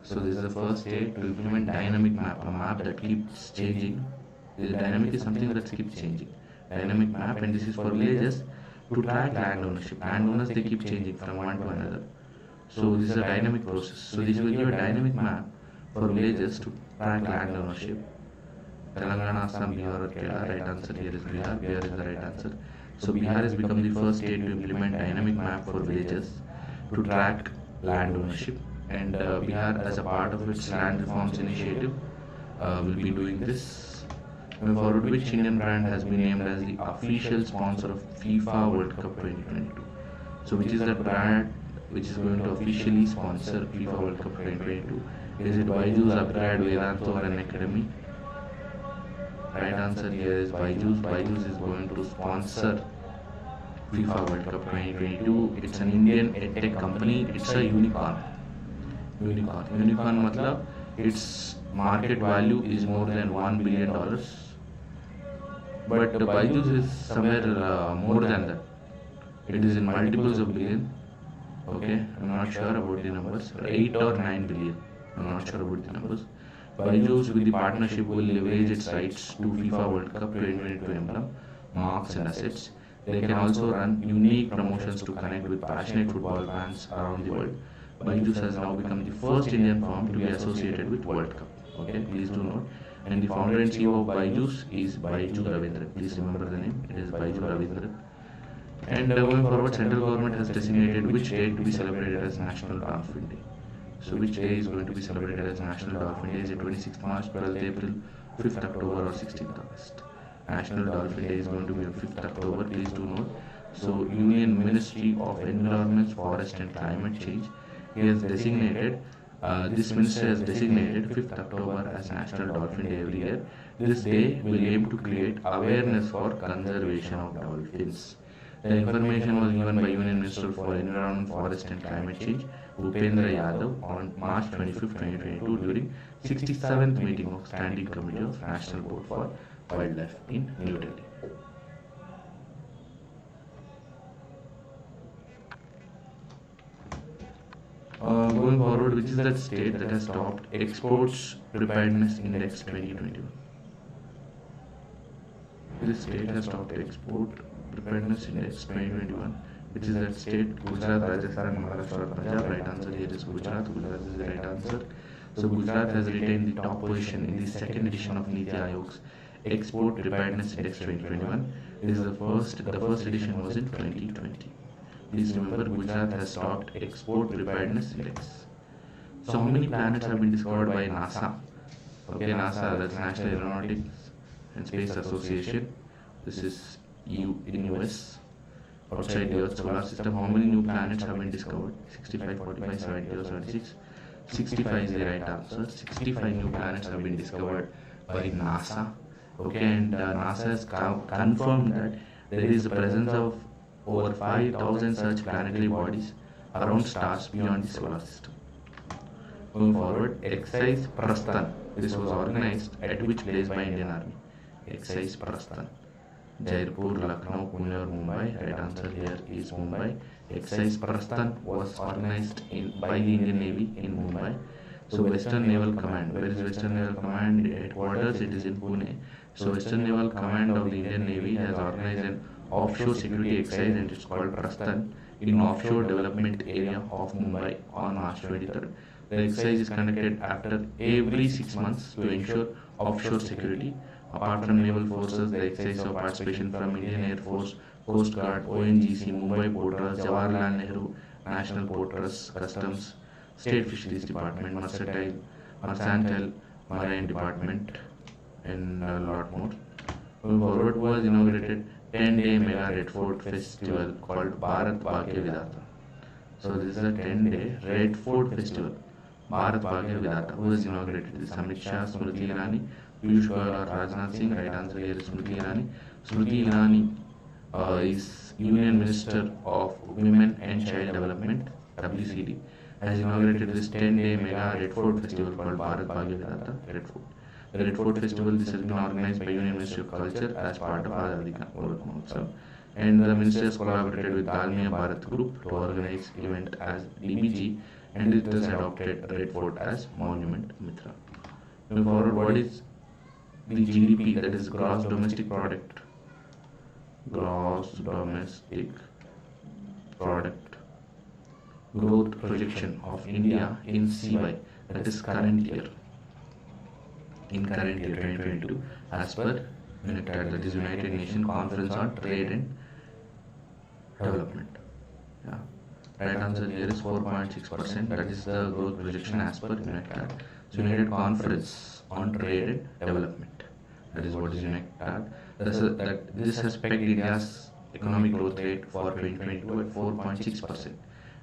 S1: So this is the first state to implement dynamic map, a map that keeps changing. The dynamic is something that keeps changing. Dynamic map, and this is for villages to track land ownership. Landowners, they keep changing from one to another. So this is a dynamic process. So this will give a dynamic map for villages to track land ownership. Telangana, Assam, Bihar, or Kerala. Right answer here is Bihar. Bihar is the right answer. So Bihar has become the first state to implement dynamic map for villages to track land ownership. And Bihar, as a part of its land reforms initiative, will be doing this. Going forward, which Indian brand has been named as the official sponsor of FIFA World Cup 2022? So which is that brand which is going to officially sponsor FIFA World Cup 2022? Is it Byju's, Upgrad, Vedanto, or Unacademy? Right answer here is Byju's. Byju's is going to sponsor FIFA World Cup 2022. It's an Indian edtech company. It's a unicorn. Unicorn. Unicorn matlab its market value is more than $1 billion. But Byju's is somewhere more than that. It is in multiples of billion. Okay, I'm not sure about the numbers. 8 or 9 billion. I'm not sure about the numbers. Byju's with the partnership will leverage its rights to FIFA World Cup 2022 emblem, marks and assets. They can also run unique promotions to connect with passionate football fans around the world. Byju's has now become the first Indian firm to be associated with World Cup. Okay, please do note. And the founder and CEO of Byju's is Baiju Ravindran. Please remember the name. It is Baiju Ravindran. And going forward, central government has designated which day to be celebrated as National Dolphin Day. So which day is going to be celebrated as National Dolphin Day? Is it 26th March, 12th April, 5th October or 16th August? National Dolphin Day is going to be on 5th October, please do note. So Union Ministry of Environment, Forest and Climate Change, he has designated, this minister has designated 5th October as National Dolphin Day every year. This day will aim to create awareness for conservation of dolphins. The information was given by Union Minister for Environment, Forest and Climate Change, Bhupendra Yadav, on March 25, 2022 during 67th meeting of Standing Committee of National Board for Wildlife in New Delhi. Going forward, which is that state that has topped Exports Preparedness Index 2021? This state has topped Export Preparedness Index 2021, which is that state Gujarat, Rajasthan, Maharashtra, Punjab. Right answer here is Gujarat. Gujarat is the right answer. So Gujarat has retained the top position in the second edition of Niti Aayog's Export Preparedness Index 2021. This is the first edition was in 2020. Please remember, Gujarat has topped Export Preparedness Index. So how many planets have been discovered by NASA? Okay, NASA, that's National Aeronautics and Space Association. This is in US, outside the Earth's solar system. How many new planets have been discovered? 65, 45, 70 or 76? 65 is the right answer. 65 new planets have been discovered by NASA. Okay, and NASA has confirmed that there is the presence of over 5,000 such planetary bodies around stars beyond the solar system. Going forward, Exercise Prasthan. This was organized at which place by Indian Army? Exercise Prasthan. Jaipur, Lucknow, Pune or Mumbai? Right answer here is Mumbai. Exercise Prasthan was organized by the Indian Navy in Mumbai. So Western Naval Command. Where is Western Naval Command headquarters? It is in Pune. So Western Naval Command of the Indian Navy has organized an offshore security exercise, and it's called Prasthan, in offshore development area of Mumbai on March 23rd. The exercise is conducted after every 6 months to ensure offshore security. Apart from naval forces, the exercise of participation from Indian Air Force, Coast Guard, ONGC, Mumbai Port Trust, Jawaharlal Nehru National Port Trust, Customs, State Fisheries Department, Mercantile Marine Department, and a lot more. Going forward, was inaugurated 10-day mega Red Fort festival called Bharat Bhagya Vidata. So this is a 10-day Red Fort festival, Bharat Bhagya Vidata. Who has inaugurated this? Amit Shah, Smriti Irani, Piyush Goyal or Rajnath Singh? Right answer here is Smriti Irani. Smriti Irani is Union Minister of Women and Child Development, WCD, has inaugurated this 10-day mega Red Fort festival called Bharat Bhagya Vidata, Red Fort. The Red Fort Festival, this has been organized by Union Ministry of Culture as part of Azadi Ka Amrit Mahotsav, and the ministers collaborated with Dalmia Bharat Group to organize event as DBG, and it has adopted Red Fort as Monument Mitra. Moving forward, what is the GDP, that is Gross Domestic Product? Gross Domestic Product growth projection of India in CY, that is current year. In current year 2022, as per UNACTAD, that is United Nations Conference on Trade and Development. Yeah. Right answer here is 4.6%. That is the growth projection as per UNACTAD. So United Conference on Trade and Development. That is what is UNACTAD. This has pegged India's economic growth rate for 2022 at 4.6%.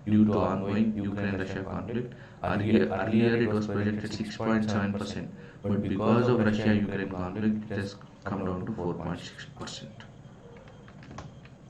S1: Due to ongoing Ukraine-Russia conflict. Earlier it was projected 6.7%, but because of Russia-Ukraine conflict, it has come down to 4.6%.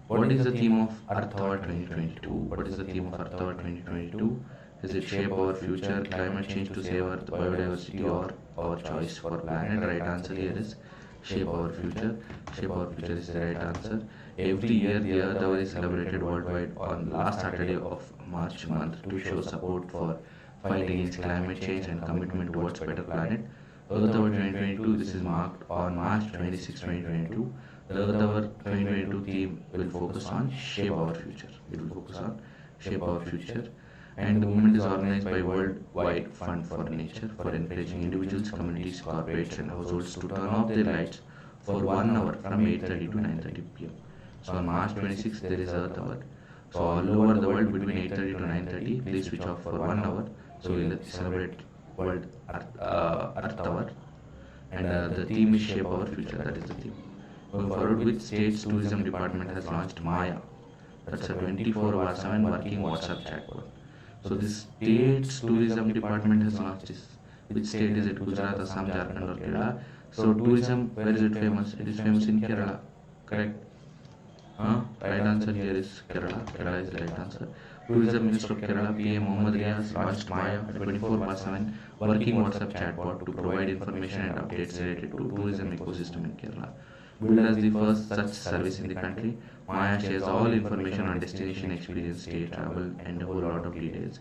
S1: What is the theme of Earth Hour 2022? What is the theme of Earth Hour 2022? Is it shape our future, climate change to save Earth, biodiversity, or our choice for planet? Right answer here is shape our future. Shape our future is the right answer. Every year, the Earth Hour is celebrated worldwide on last Saturday of March month to show support for fight against climate change and commitment towards better planet. Earth Hour 2022, this is marked on March 26, 2022. The Earth Hour 2022 theme will focus on shape our future. It will focus on shape our future. And the movement is organized by Worldwide Fund for Nature for encouraging individuals, communities, corporates and households to turn off their lights for 1 hour from 8:30 to 9:30 p.m. So on March 26th there is Earth Hour. So all over the world between 8:30 to 9:30 please switch off for 1 hour. So we'll celebrate World Earth Hour, and the theme is shape our future. That is the theme. Going forward, with State's Tourism Department has launched Maya. That's a 24/7 working WhatsApp chatbot. So this State's Tourism Department has launched this. Which state is it? Gujarat, Assam, Jharkhand or Kerala? So tourism, where is it famous? It is famous in Kerala. Correct? Right answer here is Kerala. Kerala is the right answer. Tourism Minister of Kerala, PM Mohammad Riaz, launched Maya, a 24/7 working WhatsApp chatbot to provide information and updates related to tourism ecosystem in Kerala. Built as the first such service in the country, Maya shares all information on destination experience, stay, travel, and a whole lot of details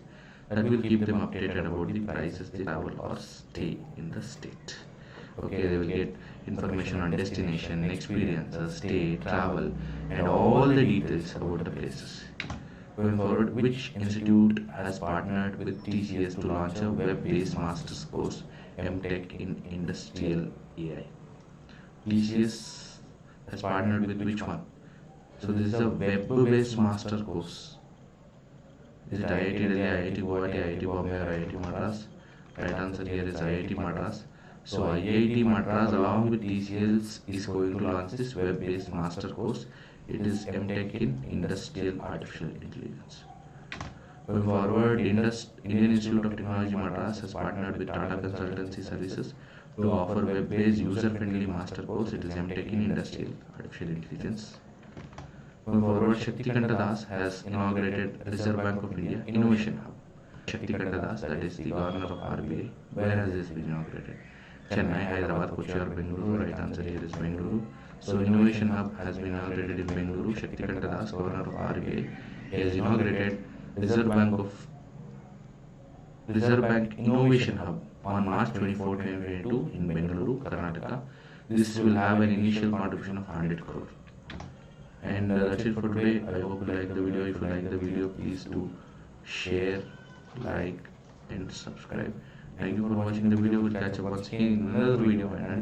S1: that will keep them updated about the prices they travel or stay in the state. Okay, they will get information on destination, experiences, stay, travel, and all the details about the places. Going forward, which institute has partnered with TCS to launch a web-based master's course, MTech in Industrial AI? TCS has partnered with which one? So this is a web-based master course. Is it IIT Delhi, IIT Guwahati, IIT Bombay or IIT Madras? Right answer here is IIT Madras. So IIT Madras along with TCS is going to launch this web-based master course. It is MTech in Industrial Artificial Intelligence. Going forward, Indian Institute of Technology Madras has partnered with Tata Consultancy Services to offer web-based user-friendly master course. It is MTech in Industrial Artificial Intelligence. Going forward, Shakti Kanta Das has inaugurated Reserve Bank of India Innovation Hub. Shakti Kanta Das, that is the governor of RBI. Where has this been inaugurated? Chennai, Hyderabad, Kochi or Bengaluru? Right answer here is Bengaluru. So Innovation Hub has been inaugurated in Bengaluru. Shakti Kanta Das, governor of RBI, has inaugurated Reserve Bank Innovation Hub on March 24, 2022 in Bengaluru, Karnataka. This will have an initial contribution of 100 crore. And that's it for today. I hope you like the video. If you like the video, please do share, like and subscribe. Thank you for watching the video. We'll catch up once again in another video. And